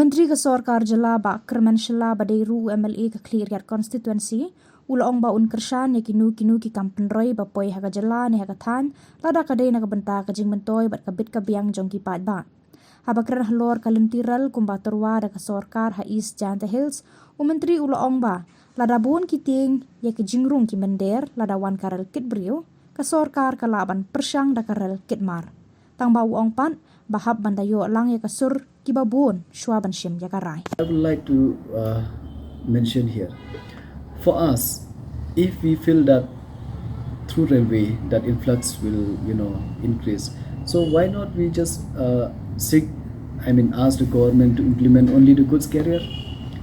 Menteri ke Sorkar Jela ba Kyrmen Shylla ba Deiru MLA ke clear yat constituency ula ong ba un kershan ya kinu ki kampen roy ba poi haga Jela ni haga than lada ka dei na ka benta ka jing mentoi bat ka bit ka biang jong ki pat ba haba kren halor kalentiral kumba torwa da ka Sorkar ha East Janta Hills menteri ula ong ba lada bun ki ting ya ke jingrung ki mender lada wan karel kit Briew ka Sorkar ka laban Pyrshah da karel kit mar tang ba ong pan bahab bandayo lang ya kasur kibabun shwa banshim ya karai. I would like to mention here, for us, if we feel that through railway that influx will increase, so why not we just ask the government to implement only the goods carrier?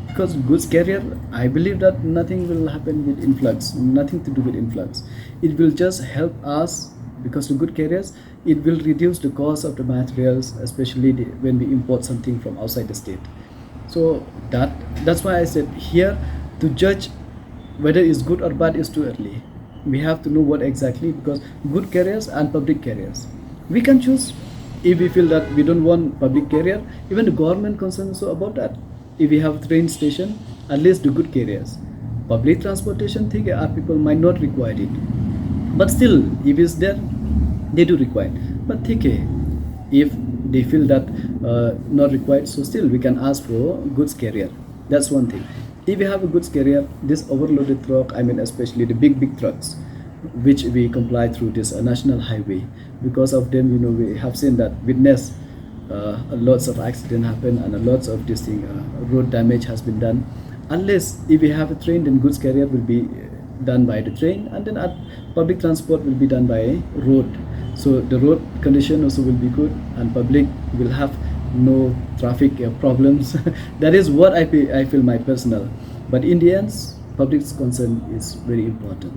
Because goods carrier, I believe that nothing will happen with influx, nothing to do with influx. It will just help us because the good carriers, it will reduce the cost of the materials, especially when we import something from outside the state. So that's why I said here, to judge whether it's good or bad is too early. We have to know what exactly, because good carriers and public carriers, we can choose. If we feel that we don't want public carrier, even the government concerned also about that. If we have train station, at least the good carriers. Public transportation thing, our people might not require it, but still, if it's there, they do require. But if they feel that not required, so still we can ask for goods carrier. That's one thing. If we have a goods carrier, this overloaded truck, especially the big trucks, which we comply through this national highway, because of them, we have seen that witness lots of accident happen and lots of this thing, road damage has been done. Unless if we have a train, then goods carrier will be done by the train, and then public transport will be done by road. So the road condition also will be good, and public will have no traffic problems. That is what I feel my personal. But in the end, public's concern is very important.